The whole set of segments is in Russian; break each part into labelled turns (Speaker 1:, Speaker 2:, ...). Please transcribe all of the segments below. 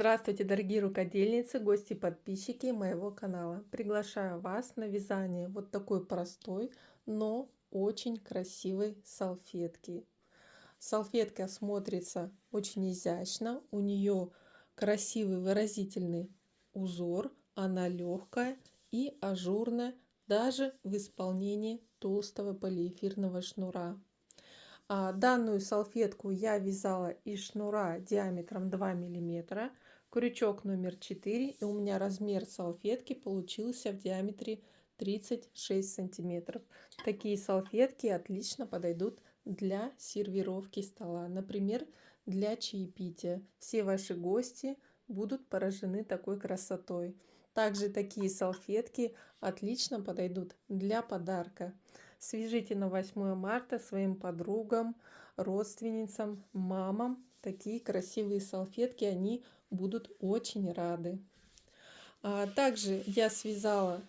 Speaker 1: Здравствуйте, дорогие рукодельницы, гости и подписчики моего канала. Приглашаю вас на вязание вот такой простой, но очень красивой салфетки. Салфетка смотрится очень изящно, у нее красивый выразительный узор, она легкая и ажурная даже в исполнении толстого полиэфирного шнура. Данную салфетку я вязала из шнура диаметром 2 мм, крючок номер 4, и у меня размер салфетки получился в диаметре 36 сантиметров. Такие салфетки отлично подойдут для сервировки стола, например, для чаепития. Все ваши гости будут поражены такой красотой. Также такие салфетки отлично подойдут для подарка. Свяжите на 8 марта своим подругам, родственницам, мамам такие красивые салфетки, они будут очень рады. Также я связала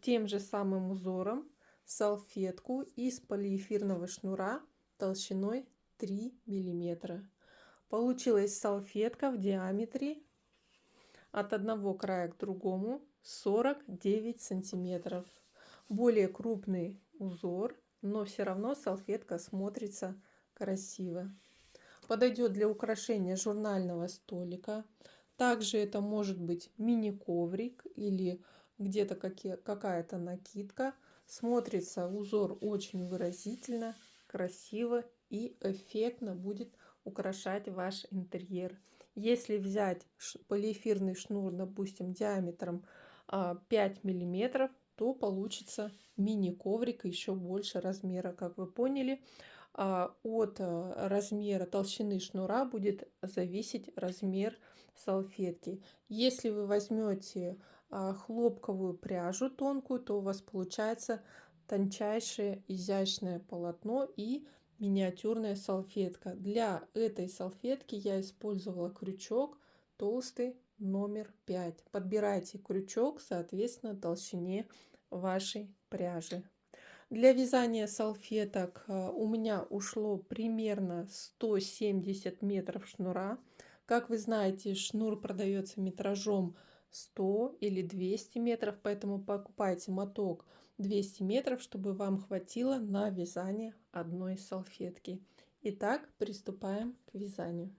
Speaker 1: тем же самым узором салфетку из полиэфирного шнура толщиной 3 мм. Получилась салфетка в диаметре от одного края к другому 49 сантиметров. Более крупный узор, но все равно салфетка смотрится красиво. Подойдет для украшения журнального столика. Также это может быть мини-коврик или где-то какая-то накидка. Смотрится узор очень выразительно, красиво и эффектно будет украшать ваш интерьер. Если взять полиэфирный шнур, допустим, диаметром 5 мм, то получится мини-коврик еще больше размера. Как вы поняли, от размера толщины шнура будет зависеть размер салфетки. Если вы возьмете хлопковую пряжу тонкую, то у вас получается тончайшее изящное полотно и миниатюрная салфетка. Для этой салфетки я использовала крючок толстый номер 5. Подбирайте крючок соответственно толщине вашей пряжи. Для вязания салфеток у меня ушло примерно 170 метров шнура. Как вы знаете, шнур продается метражом 100 или 200 метров, поэтому покупайте моток 200 метров, чтобы вам хватило на вязание одной салфетки. Итак, приступаем к вязанию.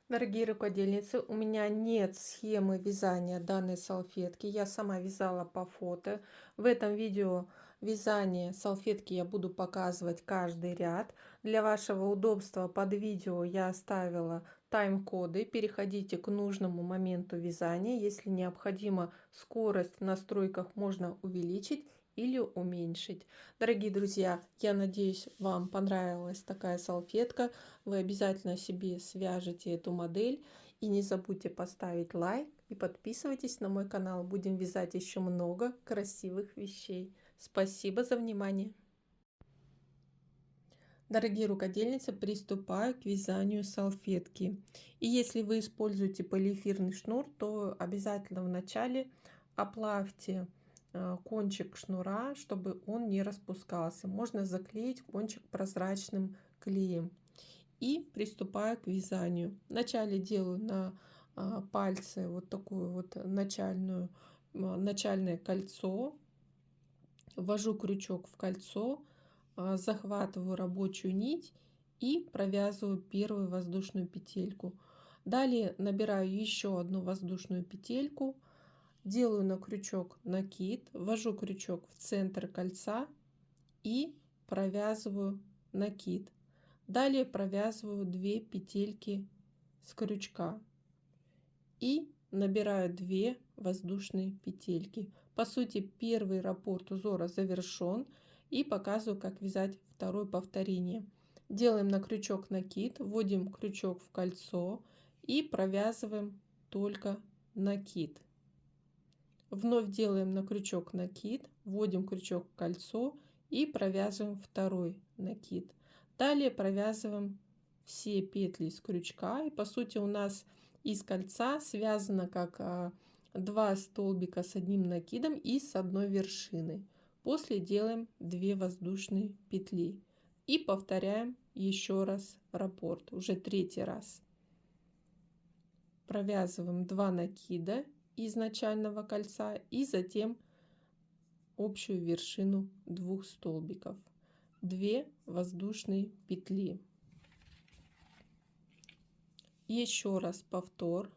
Speaker 1: Дорогие рукодельницы, у меня нет схемы вязания данной салфетки. Я сама вязала по фото. В этом видео вязание салфетки я буду показывать каждый ряд. Для вашего удобства под видео я оставила тайм-коды. Переходите к нужному моменту вязания. Если необходимо, скорость в настройках можно увеличить или уменьшить. Дорогие друзья, я надеюсь, вам понравилась такая салфетка. Вы обязательно себе свяжете эту модель. И не забудьте поставить лайк и подписывайтесь на мой канал. Будем вязать еще много красивых вещей. Спасибо за внимание. Дорогие рукодельницы, приступаю к вязанию салфетки. И если вы используете полиэфирный шнур, то обязательно вначале оплавьте кончик шнура, чтобы он не распускался. Можно заклеить кончик прозрачным клеем. И приступаю к вязанию. Вначале делаю на пальце вот такое вот начальное кольцо. Ввожу крючок в кольцо, захватываю рабочую нить и провязываю первую воздушную петельку. Далее набираю еще одну воздушную петельку, делаю на крючок накид, ввожу крючок в центр кольца и провязываю накид. Далее провязываю 2 петельки с крючка и набираю 2 воздушные петельки. По сути, первый раппорт узора завершен, и показываю, как вязать второе повторение. Делаем на крючок накид, вводим крючок в кольцо и провязываем только накид. Вновь делаем на крючок накид, вводим крючок в кольцо и провязываем второй накид. Далее провязываем все петли с крючка, и по сути у нас из кольца связано как 2 столбика с одним накидом и с одной вершиной. После делаем 2 воздушные петли и повторяем еще раз раппорт, уже третий раз. провязываем 2 накида из начального кольца и затем общую вершину 2 столбиков, 2 воздушные петли. Еще раз повтор.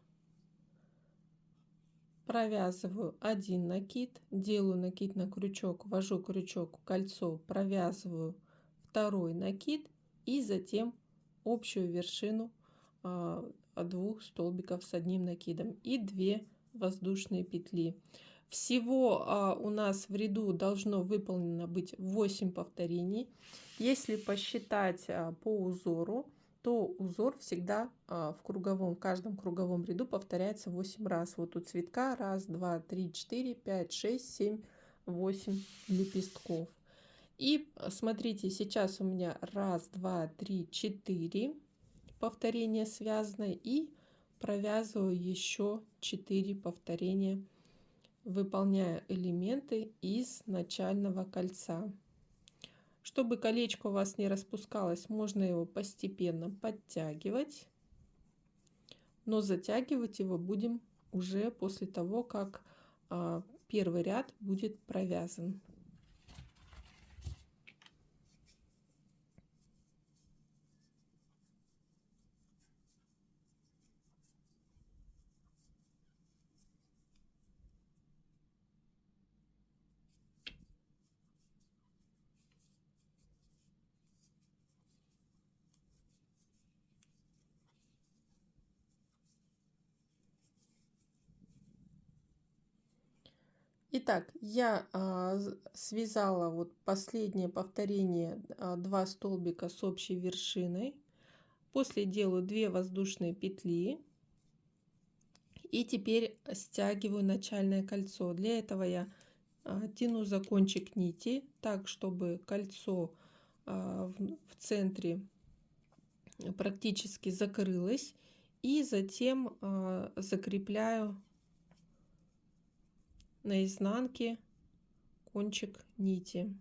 Speaker 1: Провязываю 1 накид, делаю накид на крючок, ввожу крючок в кольцо, провязываю 2 накид и затем общую вершину 2 столбиков с 1 накидом и 2 воздушные петли. Всего у нас в ряду должно выполнено быть 8 повторений. Если посчитать по узору, то узор всегда в каждом круговом ряду повторяется 8 раз. Вот у цветка 1, 2, 3, 4, 5, 6, 7, 8 лепестков. И смотрите, сейчас у меня 1, 2, 3, 4 повторения связаны, и провязываю еще 4 повторения, выполняя элементы из начального кольца. Чтобы колечко у вас не распускалось, можно его постепенно подтягивать, но затягивать его будем уже после того, как первый ряд будет провязан. Итак, я связала вот последнее повторение 2 столбика с общей вершиной. После делаю 2 воздушные петли. И теперь стягиваю начальное кольцо. Для этого я тяну за кончик нити так, чтобы кольцо в центре практически закрылось. И затем закрепляю на изнанке кончик нити.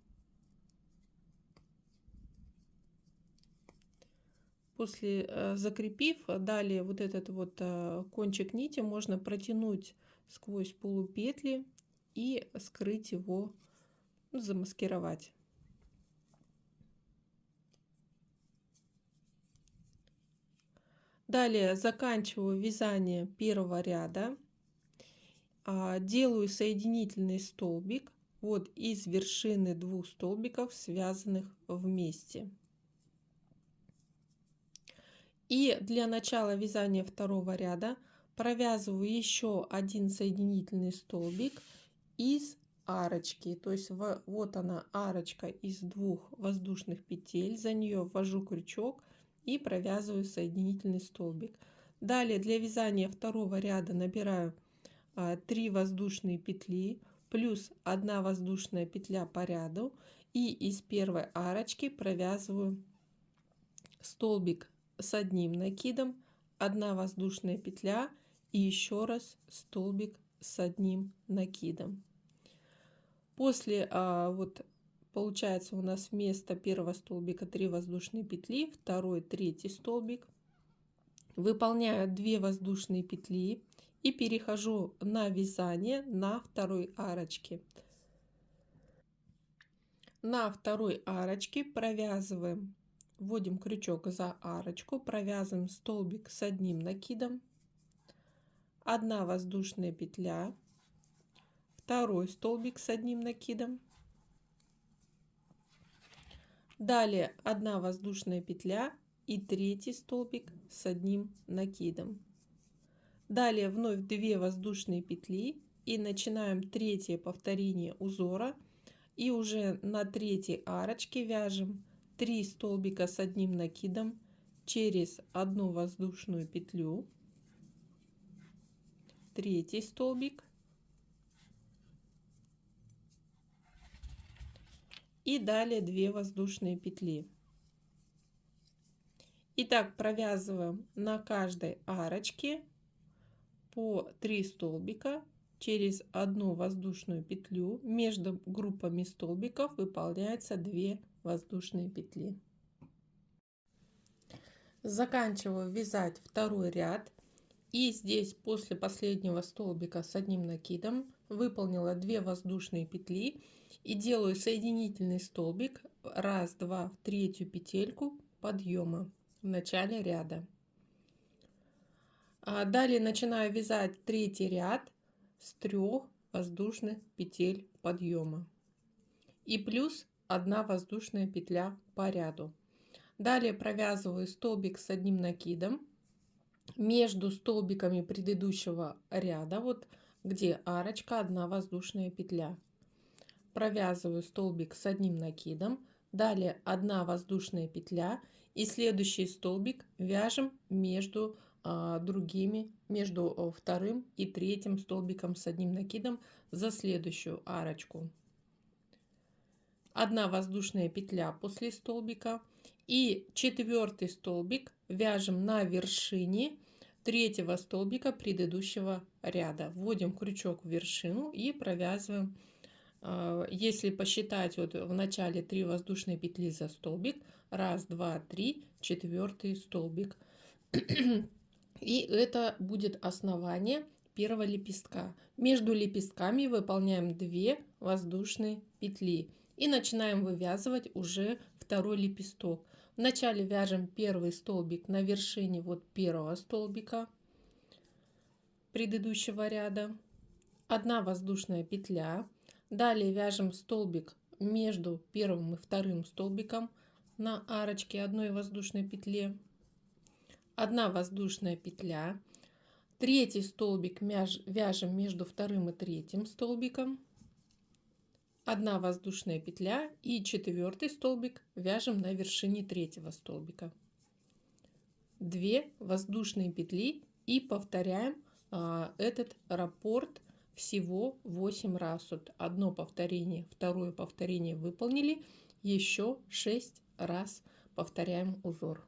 Speaker 1: После закрепив, далее вот этот вот кончик нити можно протянуть сквозь полупетли и скрыть его, замаскировать. Далее заканчиваю вязание первого ряда. Делаю соединительный столбик вот из вершины 2 столбиков, связанных вместе. И для начала вязания второго ряда провязываю еще 1 соединительный столбик из арочки. То есть вот она, арочка из 2 воздушных петель, за нее ввожу крючок и провязываю соединительный столбик. Далее для вязания второго ряда набираю 3 воздушные петли плюс 1 воздушная петля по ряду, и из первой арочки провязываю столбик с 1 накидом, 1 воздушная петля и еще раз столбик с 1 накидом. После вот получается у нас вместо первого столбика 3 воздушные петли, второй, третий столбик. Выполняю 2 воздушные петли и перехожу на вязание на второй арочке. На второй арочке провязываем, вводим крючок за арочку, провязываем столбик с 1 накидом, 1 воздушная петля, второй столбик с 1 накидом, далее 1 воздушная петля и третий столбик с 1 накидом. Далее вновь 2 воздушные петли и начинаем третье повторение узора, и уже на третьей арочке вяжем 3 столбика с 1 накидом через 1 воздушную петлю, третий столбик и далее 2 воздушные петли. Итак, провязываем на каждой арочке по 3 столбика через 1 воздушную петлю. Между группами столбиков выполняется 2 воздушные петли. Заканчиваю вязать второй ряд И здесь после последнего столбика с одним накидом выполнила 2 воздушные петли и делаю соединительный столбик 1, 2 в третью петельку подъема в начале ряда. Далее начинаю вязать третий ряд с 3 воздушных петель подъема и плюс 1 воздушная петля по ряду. Далее провязываю столбик с одним накидом между столбиками предыдущего ряда, вот где арочка, 1 воздушная петля. Провязываю столбик с одним накидом, далее 1 воздушная петля и следующий столбик вяжем между между вторым и третьим столбиком с одним накидом за следующую арочку. 1 воздушная петля после столбика и 4 столбик вяжем на вершине третьего столбика предыдущего ряда. Вводим крючок в вершину и провязываем. Если посчитать, вот в начале 3 воздушные петли за столбик, 1, 2, 3, 4 столбик. И это будет основание первого лепестка. Между лепестками выполняем 2 воздушные петли и начинаем вывязывать уже второй лепесток. Вначале вяжем первый столбик на вершине вот первого столбика предыдущего ряда, 1 воздушная петля. Далее вяжем столбик между первым и вторым столбиком на арочке 1 воздушной петле, 1 воздушная петля. Третий столбик вяжем между вторым и третьим столбиком, 1 воздушная петля и 4 столбик вяжем на вершине третьего столбика. 2 воздушные петли и повторяем этот раппорт всего 8 раз. Вот одно повторение, второе повторение выполнили, еще 6 раз повторяем узор.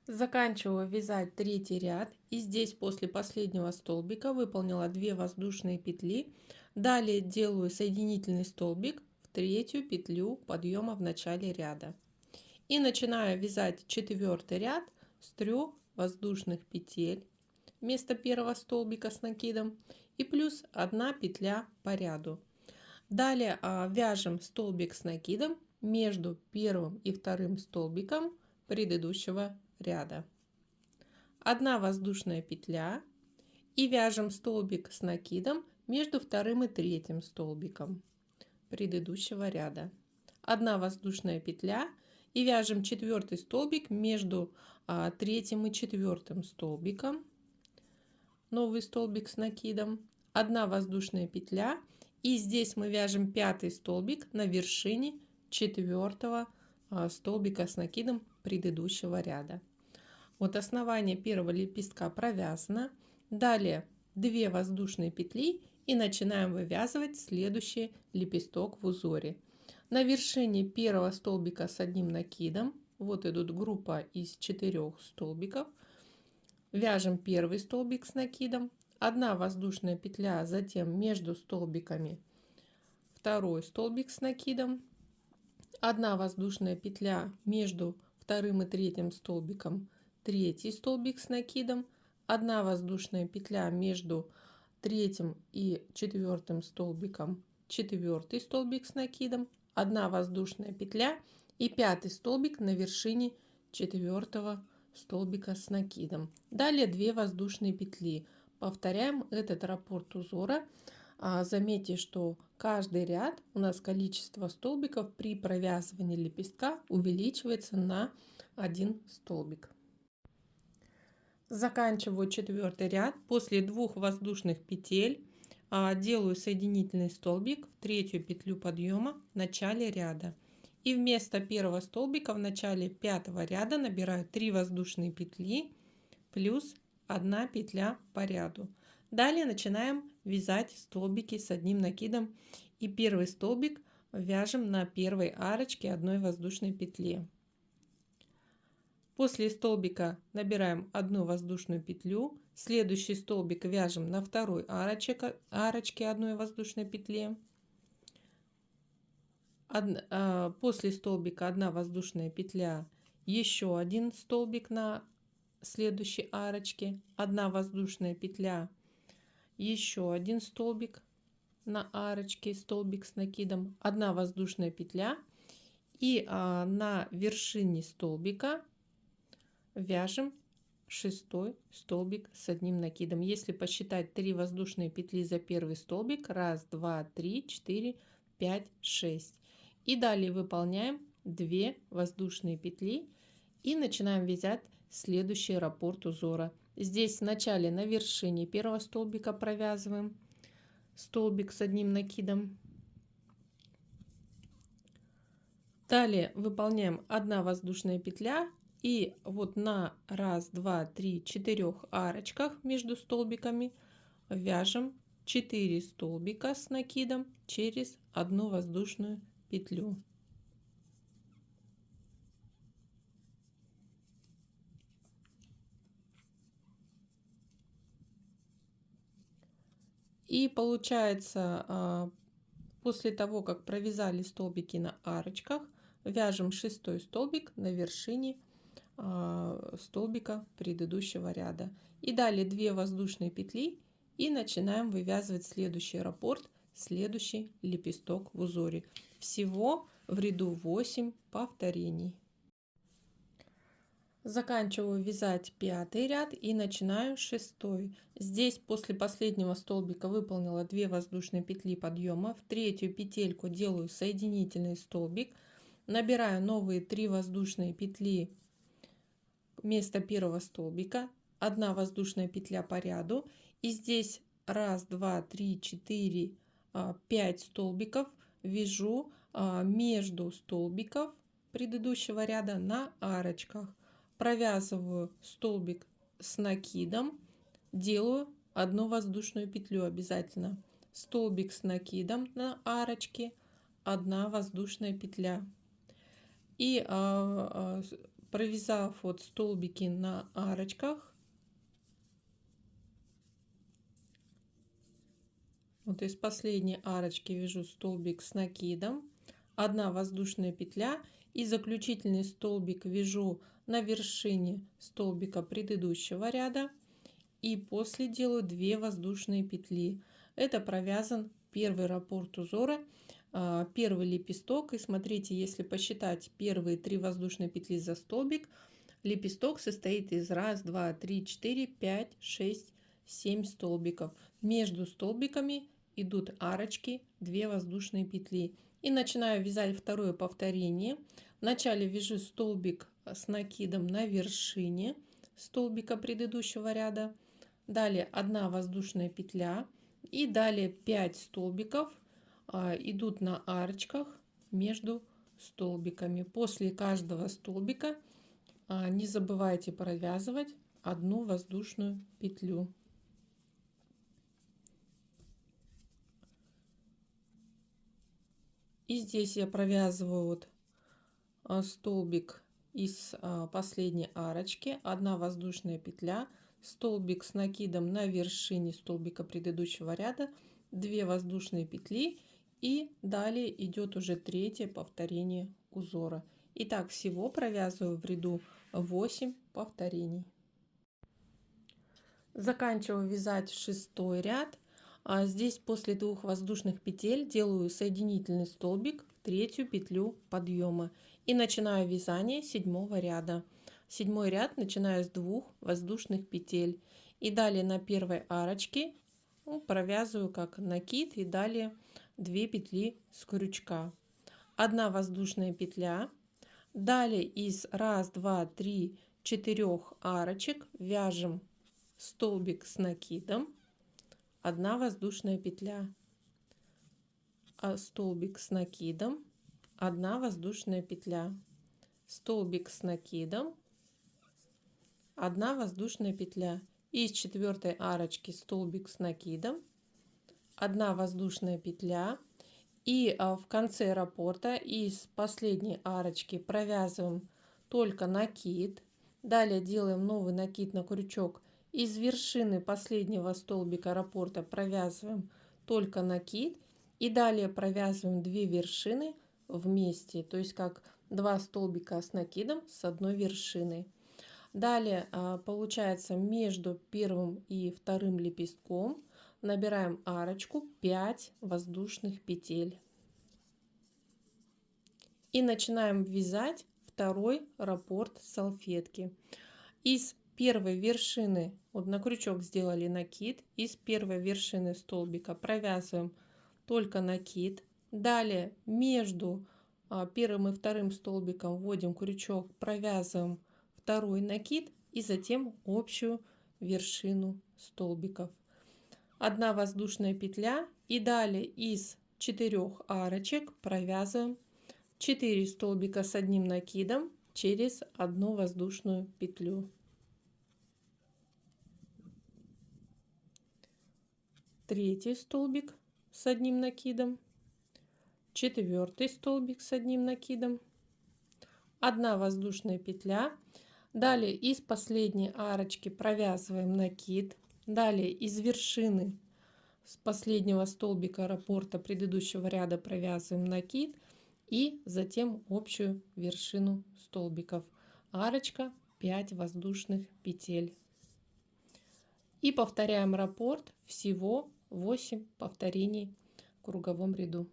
Speaker 1: Заканчиваю вязать третий ряд и здесь после последнего столбика выполнила 2 воздушные петли. Далее делаю соединительный столбик в третью петлю подъема в начале ряда и начинаю вязать 4 ряд с 3 воздушных петель вместо первого столбика с накидом и плюс 1 петля по ряду. Далее вяжем столбик с накидом между первым и вторым столбиком предыдущего ряда, 1 воздушная петля и вяжем столбик с накидом между вторым и третьим столбиком предыдущего ряда, 1 воздушная петля и вяжем 4 столбик между третьим и четвертым столбиком, новый столбик с накидом, 1 воздушная петля и здесь мы вяжем 5 столбик на вершине 4 столбика с накидом предыдущего ряда. Вот основание первого лепестка провязано. Далее 2 воздушные петли и начинаем вывязывать следующий лепесток в узоре. На вершине первого столбика с одним накидом, вот идут группа из 4 столбиков, вяжем первый столбик с накидом, 1 воздушная петля, затем между столбиками второй столбик с накидом, 1 воздушная петля между вторым и третьим столбиком, третий столбик с накидом, 1 воздушная петля между третьим и четвертым столбиком, четвертый столбик с накидом, 1 воздушная петля и 5 столбик на вершине 4 столбика с накидом. Далее 2 воздушные петли. Повторяем этот раппорт узора. Заметьте, что каждый ряд у нас количество столбиков при провязывании лепестка увеличивается на 1 столбик. Заканчиваю 4 ряд. После 2 воздушных петель делаю соединительный столбик в третью петлю подъема в начале ряда. И вместо первого столбика в начале 5 ряда набираю 3 воздушные петли плюс 1 петля по ряду. Далее начинаем вязать столбики с одним накидом и первый столбик вяжем на первой арочке 1 воздушной петли. После столбика набираем 1 воздушную петлю, следующий столбик вяжем на второй арочке 1 воздушной петле. После столбика 1 воздушная петля, еще один столбик на следующей арочке, 1 воздушная петля, еще 1 столбик на арочке, столбик с накидом, 1 воздушная петля, и на вершине столбика вяжем 6-й столбик с 1 накидом. Если посчитать 3 воздушные петли за первый столбик, 1, 2, 3, 4, 5, 6. И далее выполняем 2 воздушные петли и начинаем вязать следующий раппорт узора. Здесь вначале на вершине первого столбика провязываем столбик с 1 накидом. Далее выполняем 1 воздушная петля, и вот на 1, 2, 3, 4 арочках между столбиками вяжем 4 столбика с накидом через 1 воздушную петлю. И получается, после того, как провязали столбики на арочках, вяжем 6-й столбик на вершине столбика предыдущего ряда. И далее 2 воздушные петли и начинаем вывязывать следующий раппорт, следующий лепесток в узоре. Всего в ряду 8 повторений. Заканчиваю вязать 5-й ряд и начинаю 6-й. Здесь после последнего столбика выполнила 2 воздушные петли подъема. В 3-ю петельку делаю соединительный столбик, набираю новые 3 воздушные петли вместо первого столбика, 1 воздушная петля по ряду, и здесь 1, 2, 3, 4, 5 столбиков вяжу между столбиков предыдущего ряда на арочках. Провязываю столбик с накидом, делаю 1 воздушную петлю обязательно, столбик с накидом на арочке, 1 воздушная петля. И провязав вот столбики на арочках, вот из последней арочки вяжу столбик с накидом, 1 воздушная петля, и заключительный столбик вяжу на вершине столбика предыдущего ряда, и после делаю 2 воздушные петли. Это провязан первый раппорт узора, первый лепесток. И смотрите, если посчитать первые 3 воздушные петли за столбик, лепесток состоит из 1, 2, 3, 4, 5, 6, 7 столбиков. Между столбиками идут арочки, 2 воздушные петли. И начинаю вязать второе повторение. Вначале вяжу столбик с накидом на вершине столбика предыдущего ряда, далее 1 воздушная петля, и далее 5 столбиков идут на арочках между столбиками. После каждого столбика не забывайте провязывать 1 воздушную петлю. И здесь я провязываю вот столбик из последней арочки, 1 воздушная петля, столбик с накидом на вершине столбика предыдущего ряда, 2 воздушные петли, и далее идет уже 3-е повторение узора. Итак, всего провязываю в ряду 8 повторений. Заканчиваю вязать 6-й ряд. Здесь после 2 воздушных петель делаю соединительный столбик в 3-ю петлю подъема и начинаю вязание 7-го ряда. 7-й ряд начинаю с 2 воздушных петель, и далее на первой арочке провязываю как накид, и далее 2 петли с крючка, 1 воздушная петля. Далее из 1, 2, 3, 4 арочек вяжем столбик с накидом, 1 воздушная петля, столбик с накидом, 1 воздушная петля, столбик с накидом, 1 воздушная петля, и из 4-й арочки столбик с накидом, 1 воздушная петля, и в конце раппорта из последней арочки провязываем только накид. Далее делаем новый накид на крючок. Из вершины последнего столбика раппорта провязываем только накид, и далее провязываем 2 вершины вместе, то есть как 2 столбика с накидом с 1 вершиной. Далее, получается, между первым и вторым лепестком набираем арочку 5 воздушных петель. И начинаем вязать второй раппорт салфетки. Из первой вершины, вот на крючок сделали накид, из первой вершины столбика провязываем только накид. Далее между первым и вторым столбиком вводим крючок, провязываем второй накид и затем общую вершину столбиков. Одна воздушная петля и далее из 4 арочек провязываем 4 столбика с одним накидом через одну воздушную петлю. Третий столбик с одним накидом, четвертый столбик с одним накидом, одна воздушная петля. Далее из последней арочки провязываем накид. Далее из вершины с последнего столбика раппорта предыдущего ряда провязываем накид и затем общую вершину столбиков. Арочка 5 воздушных петель. И повторяем раппорт всего 8 повторений в круговом ряду.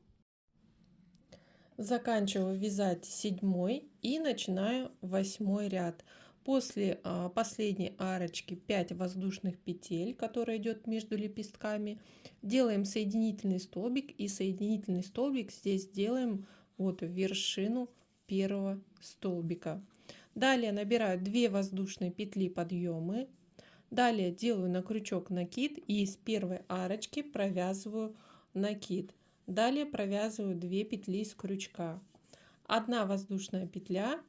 Speaker 1: Заканчиваю вязать 7 и начинаю 8 ряд. После последней арочки 5 воздушных петель, которая идет между лепестками, делаем соединительный столбик, и соединительный столбик здесь делаем вот в вершину первого столбика. Далее набираю 2 воздушные петли подъемы. Далее делаю на крючок накид и из первой арочки провязываю накид. Далее провязываю 2 петли с крючка, 1 воздушная петля,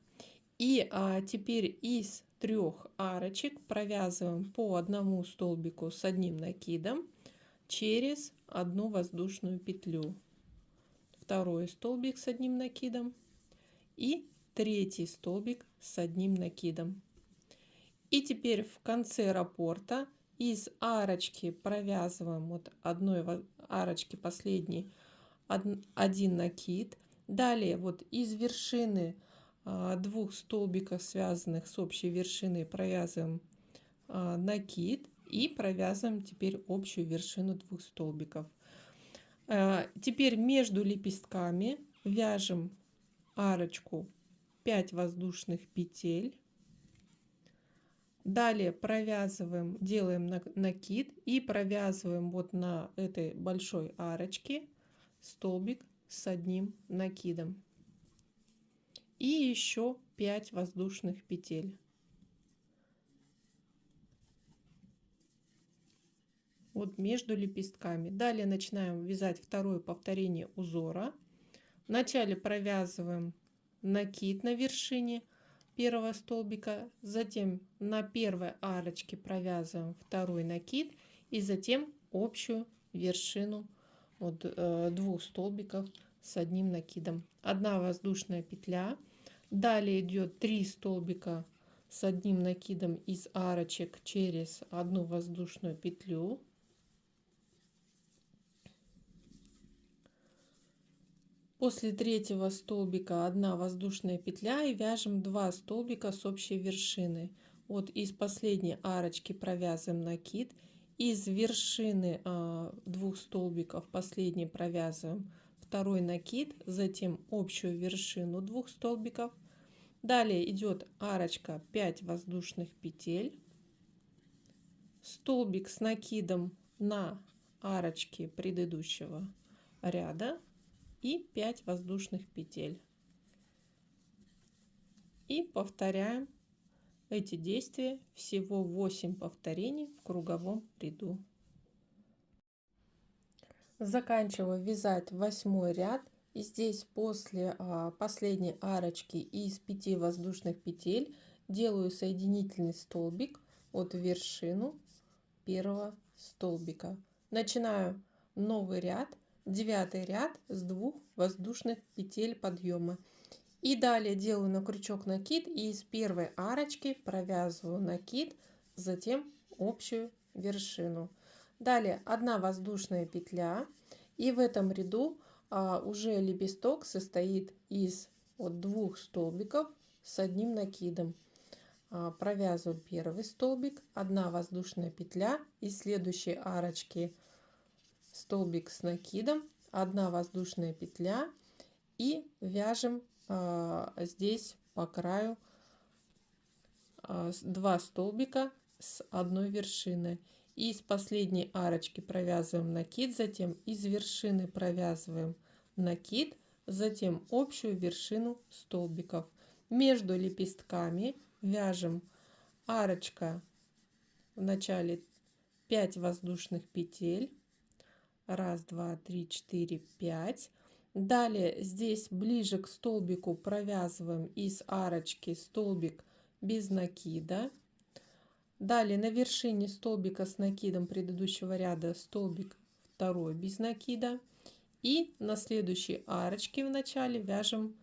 Speaker 1: и теперь из 3 арочек провязываем по одному столбику с одним накидом через одну воздушную петлю, второй столбик с одним накидом и третий столбик с одним накидом. И теперь в конце раппорта из арочки провязываем вот одной арочки последней один накид. Далее вот из вершины 2 столбиков, связанных с общей вершиной, провязываем накид и провязываем теперь общую вершину 2 столбиков. Теперь между лепестками вяжем арочку 5 воздушных петель. Далее провязываем, делаем накид и провязываем вот на этой большой арочке столбик с одним накидом. И еще 5 воздушных петель. Вот между лепестками. Далее начинаем вязать второе повторение узора. Вначале провязываем накид на вершине первого столбика, затем на первой арочке провязываем второй накид и затем общую вершину от 2 столбиков с одним накидом. 1 воздушная петля. Далее идет 3 столбика с одним накидом из арочек через одну воздушную петлю. После третьего столбика 1 воздушная петля и вяжем 2 столбика с общей вершины. Вот из последней арочки провязываем накид, из вершины 2 столбиков последний провязываем второй накид, затем общую вершину 2 столбиков. Далее идет арочка 5 воздушных петель, столбик с накидом на арочке предыдущего ряда и 5 воздушных петель. И повторяем эти действия всего 8 повторений в круговом ряду. Заканчиваю вязать 8 ряд. И здесь после последней арочки из 5 воздушных петель делаю соединительный столбик от вершину первого столбика. Начинаю новый ряд. 9 ряд с 2 воздушных петель подъема. И далее делаю на крючок накид и из первой арочки провязываю накид, затем общую вершину. Далее 1 воздушная петля, и в этом ряду уже лепесток состоит из 2 столбиков с одним накидом. провязываю первый столбик, 1 воздушная петля, из следующей арочки столбик с накидом, 1 воздушная петля и вяжем здесь по краю 2 столбика с одной вершины. Из последней арочки провязываем накид, затем из вершины провязываем накид, затем общую вершину столбиков. Между лепестками вяжем арочка в начале 5 воздушных петель. 1, 2, 3, 4, 5. Далее здесь ближе к столбику провязываем из арочки столбик без накида. Далее на вершине столбика с накидом предыдущего ряда столбик второй без накида. И на следующей арочке в начале вяжем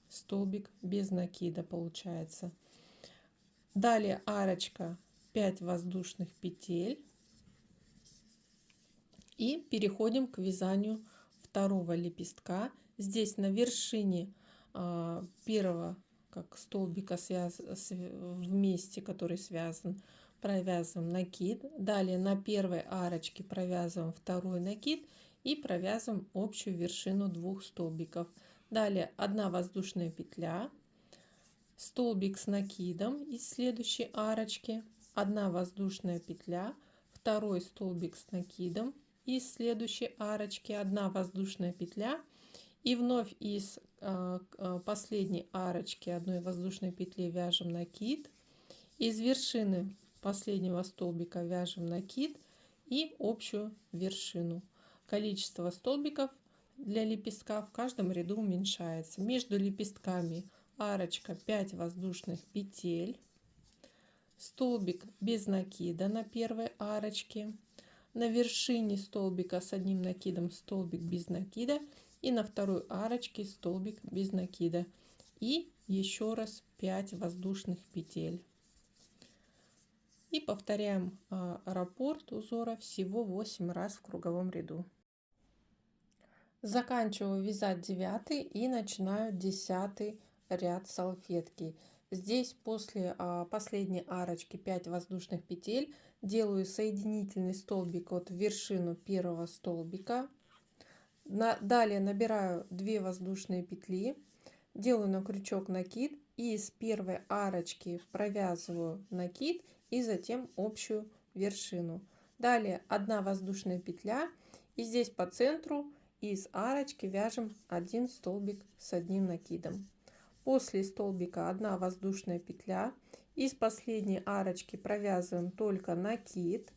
Speaker 1: столбик без накида, получается. Далее арочка 5 воздушных петель. И переходим к вязанию второго лепестка. Здесь на вершине первого как столбика вместе, который связан, провязываем накид. Далее на первой арочке провязываем второй накид и провязываем общую вершину 2 столбиков. Далее 1 воздушная петля, столбик с накидом из следующей арочки, 1 воздушная петля, второй столбик с накидом из следующей арочки, 1 воздушная петля и вновь из последней арочки 1 воздушной петли вяжем накид, из вершины последнего столбика вяжем накид и общую вершину. Количество столбиков для лепестка в каждом ряду уменьшается. Между лепестками арочка 5 воздушных петель, столбик без накида на первой арочке, на вершине столбика с одним накидом столбик без накида и на второй арочке столбик без накида и еще раз 5 воздушных петель. И повторяем раппорт узора всего 8 раз в круговом ряду. Заканчиваю вязать 9 и начинаю 10 ряд салфетки. Здесь после последней арочки 5 воздушных петель делаю соединительный столбик от вершину первого столбика. Далее набираю 2 воздушные петли, делаю на крючок накид и из первой арочки провязываю накид и затем общую вершину. Далее 1 воздушная петля и здесь по центру из арочки вяжем 1 столбик с одним накидом. После столбика 1 воздушная петля, из последней арочки провязываем только накид,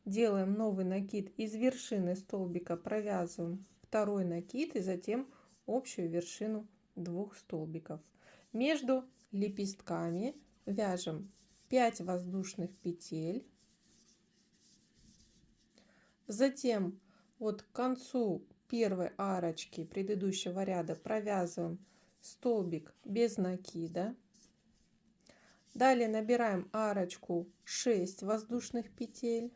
Speaker 1: делаем новый накид, из вершины столбика провязываем второй накид и затем общую вершину 2 столбиков. Между лепестками вяжем 5 воздушных петель, затем вот к концу первой арочки предыдущего ряда провязываем столбик без накида. Далее набираем арочку 6 воздушных петель.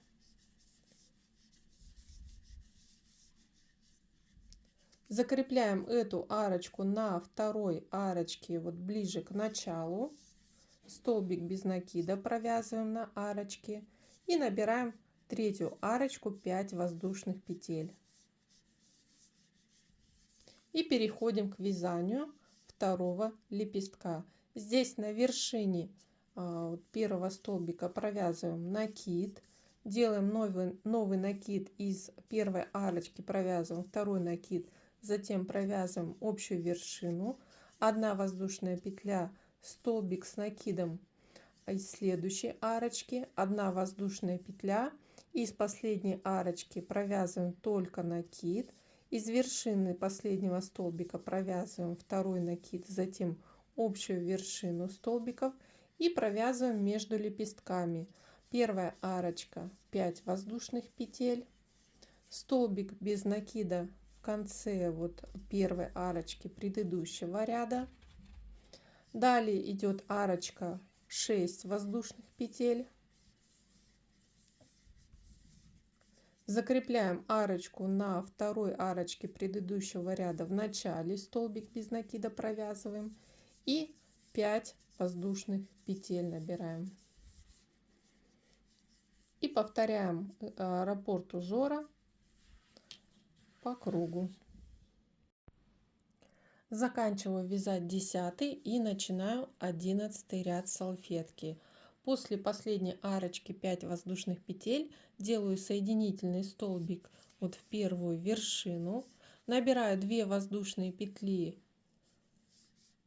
Speaker 1: Закрепляем эту арочку на второй арочке, вот ближе к началу. Столбик без накида провязываем на арочке и набираем третью арочку 5 воздушных петель. И переходим к вязанию второго лепестка. Здесь на вершине первого столбика провязываем накид, делаем новый накид, из первой арочки провязываем второй накид, затем провязываем общую вершину, 1 воздушная петля, столбик с накидом из следующей арочки, 1 воздушная петля, из последней арочки провязываем только накид, из вершины последнего столбика провязываем второй накид, затем общую вершину столбиков и провязываем между лепестками. Первая арочка 5 воздушных петель, столбик без накида в конце вот первой арочки предыдущего ряда. Далее идет арочка 6 воздушных петель. Закрепляем арочку на второй арочке предыдущего ряда в начале, столбик без накида провязываем и 5 воздушных петель набираем. И повторяем раппорт узора по кругу. Заканчиваю вязать 10 и начинаю 11 ряд салфетки. После последней арочки 5 воздушных петель делаю соединительный столбик вот в первую вершину, набираю 2 воздушные петли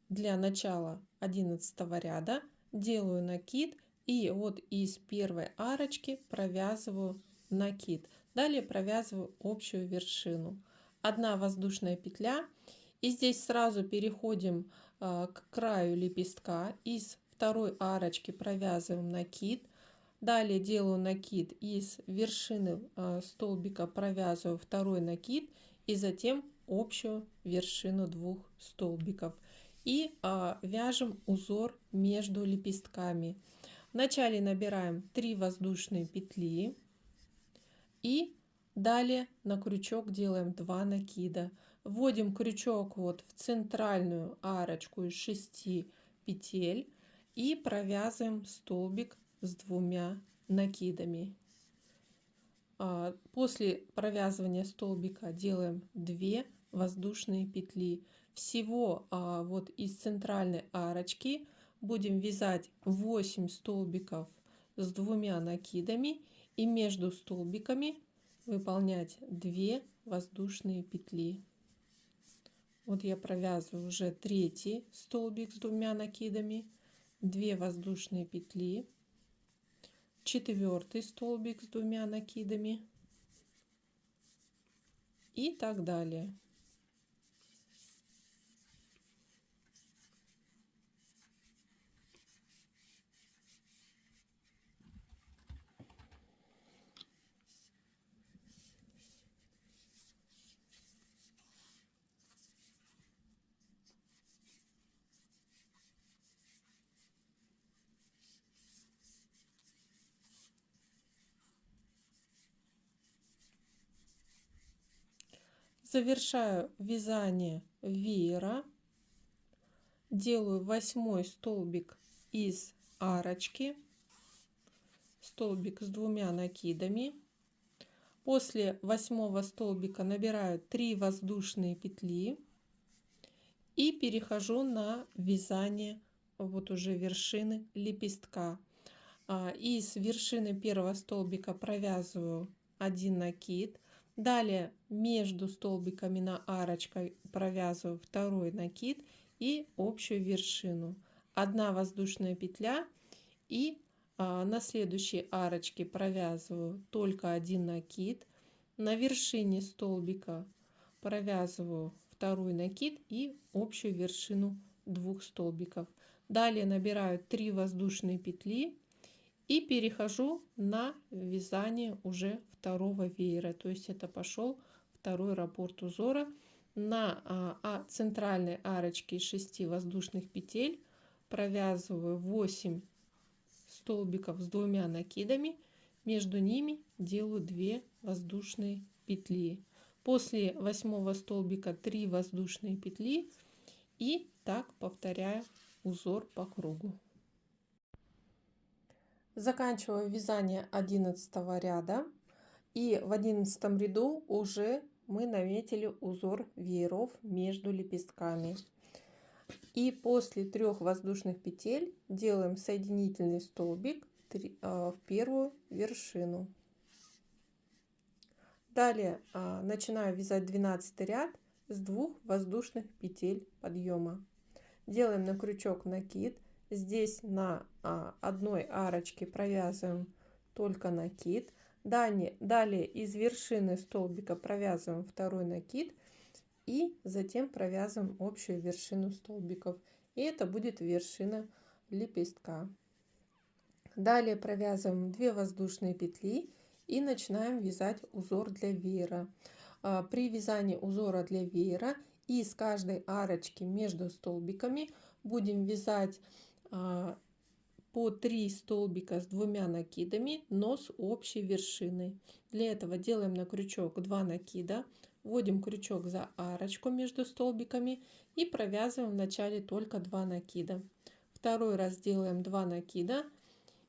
Speaker 1: для начала 11 ряда, делаю накид и вот из первой арочки провязываю накид. Далее провязываю общую вершину. 1 воздушная петля. И здесь сразу переходим к краю лепестка. Из второй арочки провязываем накид. Далее делаю накид, из вершины столбика провязываю второй накид и затем общую вершину 2 столбиков. И вяжем узор между лепестками. Вначале набираем 3 воздушные петли и далее на крючок делаем 2 накида. Вводим крючок вот в центральную арочку из 6 петель и провязываем столбик с 2 накидами. После провязывания столбика делаем 2 воздушные петли. Всего вот из центральной арочки будем вязать 8 столбиков с 2 накидами и между столбиками выполнять 2 воздушные петли. Вот я провязываю уже 3 столбик с 2 накидами, 2 воздушные петли, 4 столбик с 2 накидами и так далее. Завершаю вязание веера, делаю 8 столбик из арочки, столбик с 2 накидами. После 8 столбика набираю 3 воздушные петли и перехожу на вязание вот уже вершины лепестка. Из вершины первого столбика провязываю 1 накид. Далее между столбиками на арочкой провязываю 2 накид и общую вершину. 1 воздушная петля и на следующей арочке провязываю только 1 накид. На вершине столбика провязываю 2 накид и общую вершину 2 столбиков. Далее набираю 3 воздушные петли и перехожу на вязание уже второго веера. То есть это пошел второй раппорт узора. На центральной арочке из 6 воздушных петель провязываю 8 столбиков с 2 накидами. Между ними делаю 2 воздушные петли. После 8 столбика 3 воздушные петли. И так повторяю узор по кругу. Заканчиваю вязание 11 ряда, и в 11 ряду уже мы наметили узор вееров между лепестками. И после 3 воздушных петель делаем соединительный столбик в первую вершину. Далее начинаю вязать 12 ряд с 2 воздушных петель подъема. Делаем на крючок накид. Здесь на одной арочке провязываем только накид. Далее из вершины столбика провязываем 2 накид и затем провязываем общую вершину столбиков. И это будет вершина лепестка. Далее провязываем 2 воздушные петли и начинаем вязать узор для веера. При вязании узора для веера из каждой арочки между столбиками будем вязать по 3 столбика с 2 накидами, но с общей вершиной. Для этого делаем на крючок 2 накида, вводим крючок за арочку между столбиками и провязываем вначале только 2 накида. Второй раз делаем 2 накида.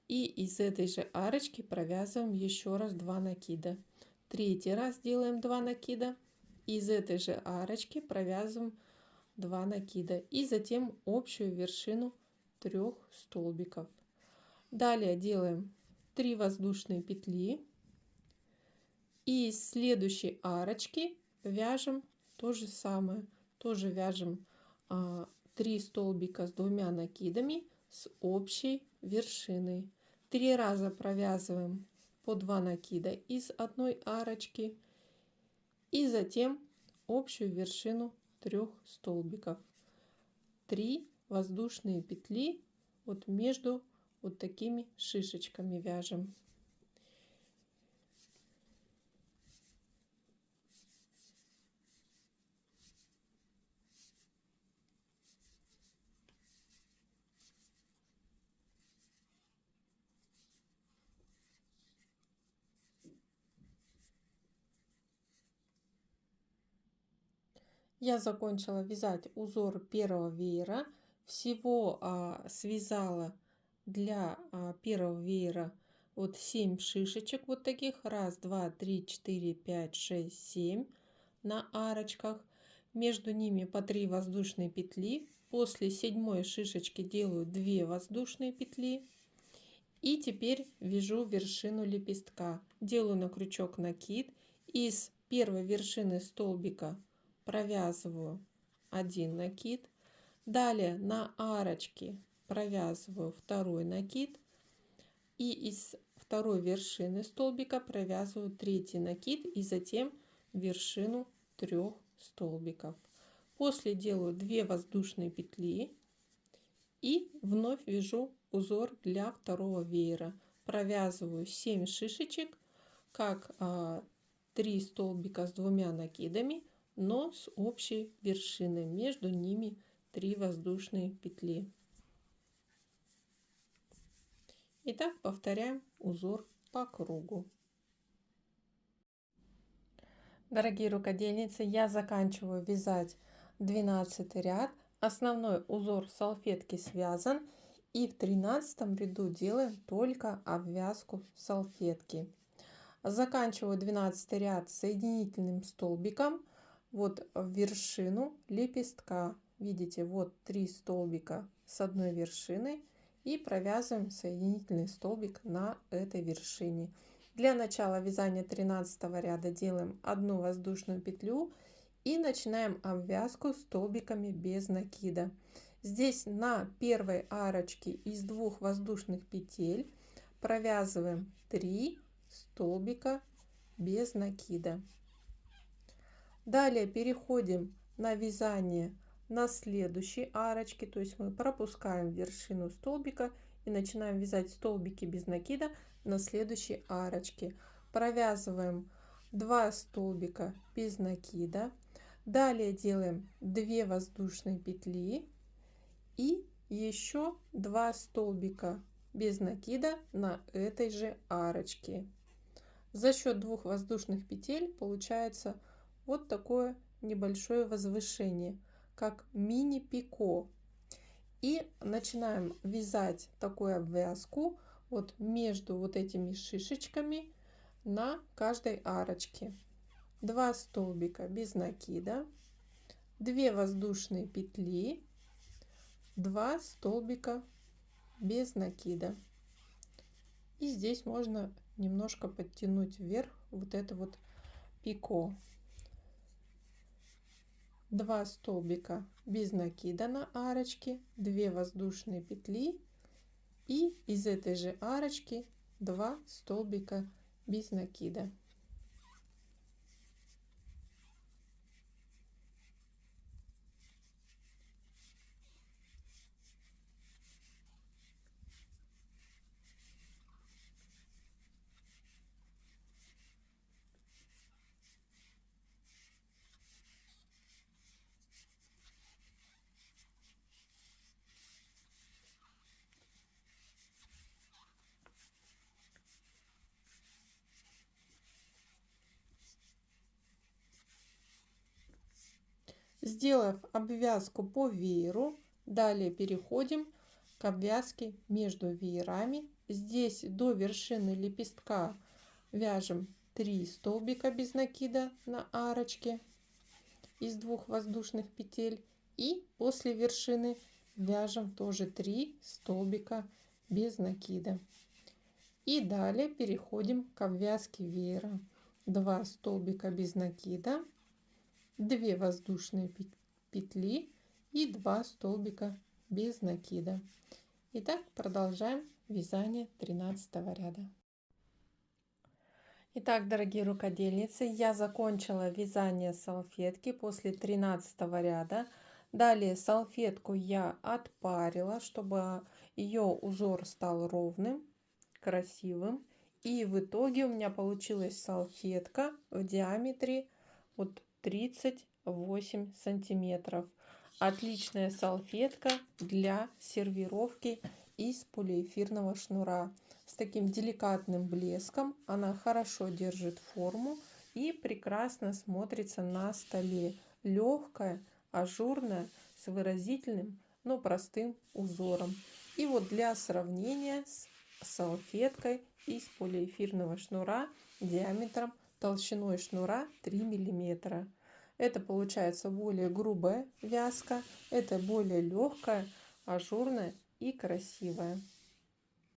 Speaker 1: И из этой же арочки провязываем еще раз 2 накида. Третий раз делаем 2 накида. Из этой же арочки провязываем 2 накида. И затем общую вершину 3 столбиков. Далее делаем 3 воздушные петли. И из следующей арочки вяжем то же самое. Тоже вяжем 3 столбика с 2 накидами с общей вершиной. 3 раза провязываем по 2 накида из одной арочки. И затем общую вершину 3 столбиков. 3 воздушные петли вот между вот такими шишечками вяжем. Я закончила вязать узор первого веера. Всего связала для первого веера вот 7 шишечек вот таких. Раз, два, три, четыре, пять, шесть, 7 на арочках. Между ними по 3 воздушные петли. После 7 шишечки делаю 2 воздушные петли. И теперь вяжу вершину лепестка. Делаю на крючок накид. Из первой вершины столбика провязываю 1 накид. Далее на арочке провязываю 2 накид. И из второй вершины столбика провязываю 3 накид. И затем вершину 3 столбиков. После делаю 2 воздушные петли. И вновь вяжу узор для второго веера. Провязываю 7 шишечек, как 3 столбика с 2 накидами, но с общей вершиной. Между ними 3 воздушные петли. Итак, повторяем узор по кругу. Дорогие рукодельницы, я заканчиваю вязать 12 ряд. Основной узор салфетки связан. И в 13 ряду делаем только обвязку салфетки. Заканчиваю 12 ряд соединительным столбиком вот в вершину лепестка. Видите, вот 3 столбика с одной вершины. И провязываем соединительный столбик на этой вершине. Для начала вязания 13 ряда делаем 1 воздушную петлю и начинаем обвязку столбиками без накида. Здесь на первой арочке из 2 воздушных петель провязываем 3 столбика без накида. Далее переходим на вязание на следующей арочке, то есть мы пропускаем вершину столбика и начинаем вязать столбики без накида на следующей арочке. Провязываем 2 столбика без накида. Далее делаем 2 воздушные петли и еще 2 столбика без накида на этой же арочке. За счет 2 воздушных петель получается вот такое небольшое возвышение, как мини-пико. И начинаем вязать такую обвязку вот между вот этими шишечками на каждой арочке. 2 столбика без накида, 2 воздушные петли, 2 столбика без накида. И здесь можно немножко подтянуть вверх вот это вот пико. 2 столбика без накида на арочке, 2 воздушные петли и из этой же арочки 2 столбика без накида. Сделав обвязку по вееру, далее переходим к обвязке между веерами. Здесь до вершины лепестка вяжем 3 столбика без накида на арочке из 2 воздушных петель. И после вершины вяжем тоже 3 столбика без накида. И далее переходим к обвязке веера. 2 столбика без накида, 2 воздушные петли и 2 столбика без накида. Итак, продолжаем вязание 13 ряда. Итак, дорогие рукодельницы, я закончила вязание салфетки после 13 ряда. Далее салфетку я отпарила, чтобы ее узор стал ровным, красивым. И в итоге у меня получилась салфетка в диаметре вот 38 сантиметров. Отличная салфетка для сервировки из полиэфирного шнура. С таким деликатным блеском она хорошо держит форму и прекрасно смотрится на столе. Легкая, ажурная, с выразительным, но простым узором. И вот для сравнения с салфеткой из полиэфирного шнура диаметром толщиной шнура 3 мм. Это получается более грубая вязка, это более легкая, ажурная и красивая.